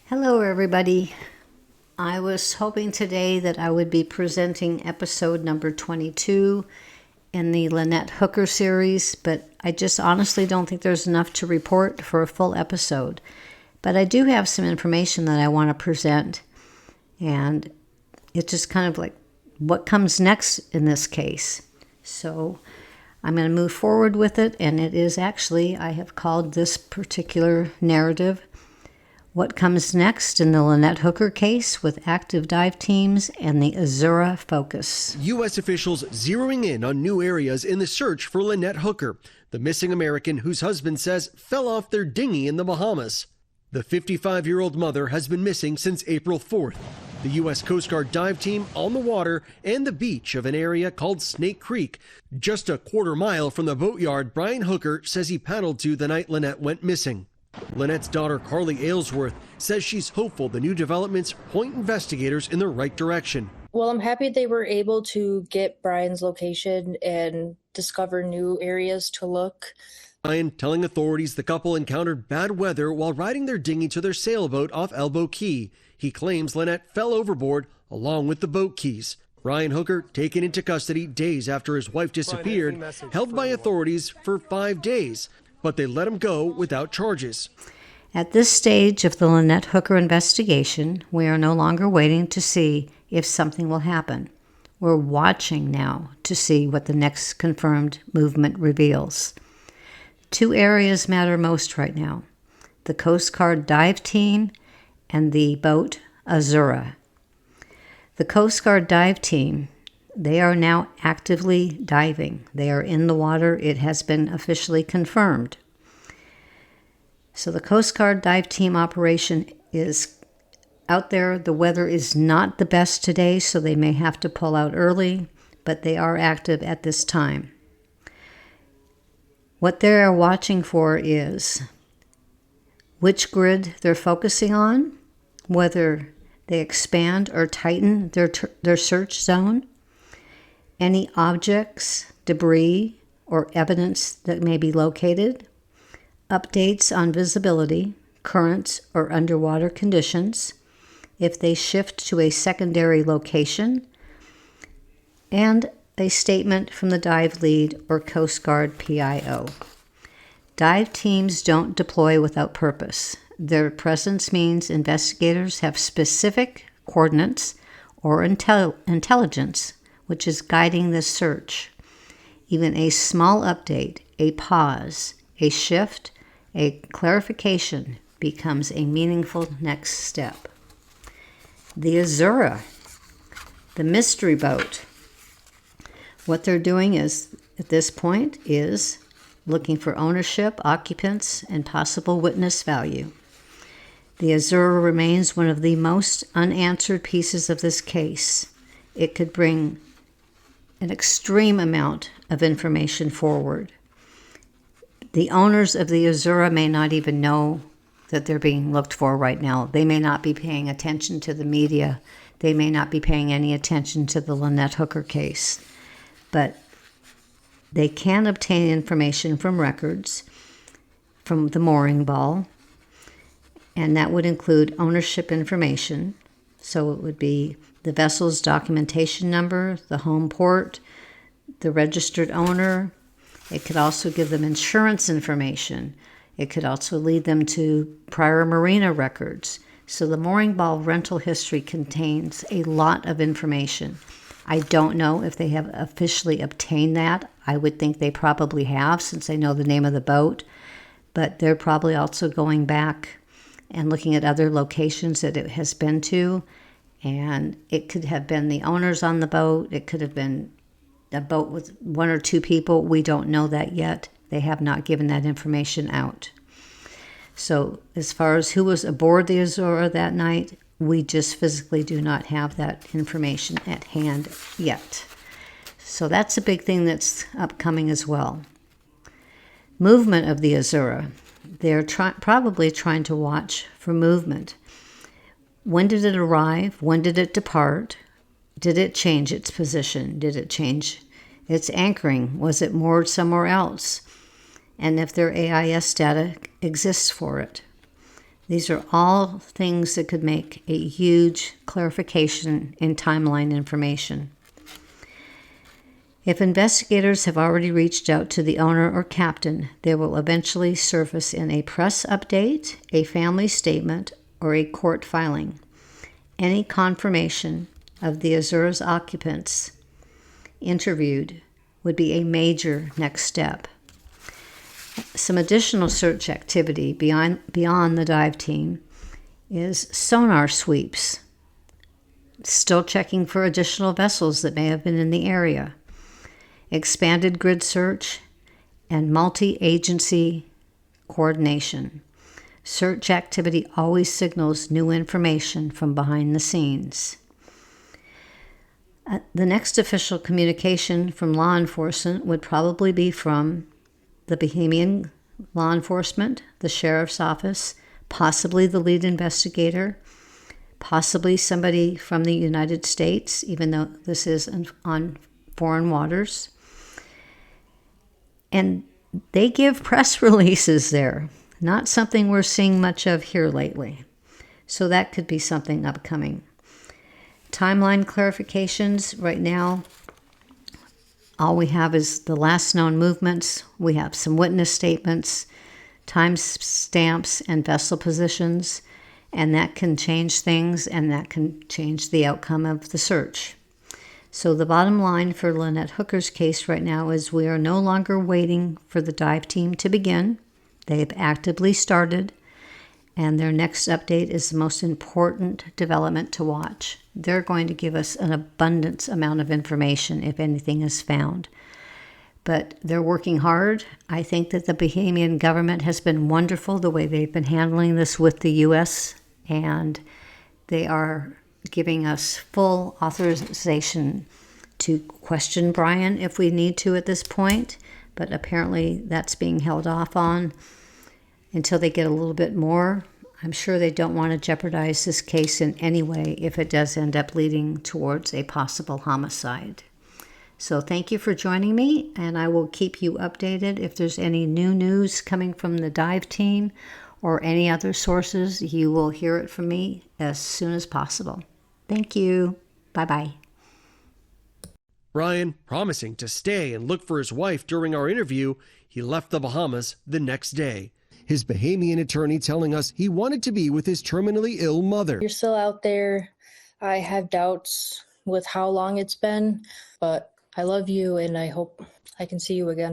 Hello, everybody. I was hoping today that I would be presenting episode number 22 in the Lynette Hooker series, but I just honestly don't think there's enough to report for a full episode. But I do have some information that I want to present, and it's just kind of like what comes next in this case. So I'm going to move forward with it, and it is actually, I have called this particular narrative What Comes Next in the Lynette Hooker Case with Active Dive Teams and the Azura Focus. U.S. officials zeroing in on new areas in the search for Lynette Hooker, the missing American whose husband says fell off their dinghy in the Bahamas. The 55-year-old mother has been missing since April 4th. The U.S. Coast Guard dive team on the water and the beach of an area called Snake Creek, just a quarter mile from the boatyard Brian Hooker says he paddled to the night Lynette went missing. Lynette's daughter, Carly Aylesworth, says she's hopeful the new developments point investigators in the right direction. Well, I'm happy they were able to get Brian's location and discover new areas to look. Brian telling authorities the couple encountered bad weather while riding their dinghy to their sailboat off Elbow Key. He claims Lynette fell overboard along with the boat keys. Brian Hooker taken into custody days after his wife disappeared, held by authorities for 5 days. But they let him go without charges. At this stage of the Lynette Hooker investigation, we are no longer waiting to see if something will happen. We're watching now to see what the next confirmed movement reveals. 2 areas matter most right now: the Coast Guard dive team and the boat Azura. The Coast Guard dive team, they are now actively diving. They are in the water. It has been officially confirmed. So the Coast Guard dive team operation is out there. The weather is not the best today, so they may have to pull out early, but they are active at this time. What they are watching for is which grid they're focusing on, whether they expand or tighten their search zone, any objects, debris, or evidence that may be located, updates on visibility, currents, or underwater conditions, if they shift to a secondary location, and a statement from the dive lead or Coast Guard PIO. Dive teams don't deploy without purpose. Their presence means investigators have specific coordinates or intelligence which is guiding this search. Even a small update, a pause, a shift, a clarification becomes a meaningful next step. The Azura, the mystery boat, what they're doing is, at this point, is looking for ownership, occupants, and possible witness value. The Azura remains one of the most unanswered pieces of this case. It could bring an extreme amount of information forward. The owners of the Azura may not even know that they're being looked for right now. They may not be paying attention to the media. They may not be paying any attention to the Lynette Hooker case. But they can obtain information from records, from the mooring ball, and that would include ownership information. So it would be the vessel's documentation number, the home port, the registered owner. It could also give them insurance information. It could also lead them to prior marina records. So the mooring ball rental history contains a lot of information. I don't know if they have officially obtained that. I would think they probably have, since they know the name of the boat. But they're probably also going back and looking at other locations that it has been to. And it could have been the owners on the boat. It could have been a boat with 1 or 2 people. We don't know that yet. They have not given that information out. So as far as who was aboard the Azura that night, we just physically do not have that information at hand yet. So that's a big thing that's upcoming as well. Movement of the Azura. They're probably trying to watch for movement. When did it arrive? When did it depart? Did it change its position? Did it change its anchoring? Was it moored somewhere else? And if their AIS data exists for it. These are all things that could make a huge clarification in timeline information. If investigators have already reached out to the owner or captain, they will eventually surface in a press update, a family statement, or a court filing. Any confirmation of the Azura's occupants interviewed would be a major next step. Some additional search activity beyond the dive team is sonar sweeps, still checking for additional vessels that may have been in the area, expanded grid search, and multi-agency coordination. Search activity always signals new information from behind the scenes. The next official communication from law enforcement would probably be from the Bohemian law enforcement, the sheriff's office, possibly the lead investigator, possibly somebody from the United States, even though this is on foreign waters. And they give press releases there, not something we're seeing much of here lately. So that could be something upcoming. Timeline clarifications right now, all we have is the last known movements. We have some witness statements, time stamps, and vessel positions, and that can change things, and that can change the outcome of the search. So the bottom line for Lynette Hooker's case right now is we are no longer waiting for the dive team to begin. They have actively started, and their next update is the most important development to watch. They're going to give us an abundance amount of information if anything is found. But they're working hard. I think that the Bohemian government has been wonderful the way they've been handling this with the U.S., and they are giving us full authorization to question Brian if we need to at this point, but apparently that's being held off on until they get a little bit more. I'm sure they don't want to jeopardize this case in any way if it does end up leading towards a possible homicide. So thank you for joining me, and I will keep you updated if there's any new news coming from the dive team or any other sources. You will hear it from me as soon as possible. Thank you. Bye-bye. Brian, promising to stay and look for his wife during our interview, he left the Bahamas the next day. His Bahamian attorney telling us he wanted to be with his terminally ill mother. You're still out there. I have doubts with how long it's been, but I love you and I hope I can see you again.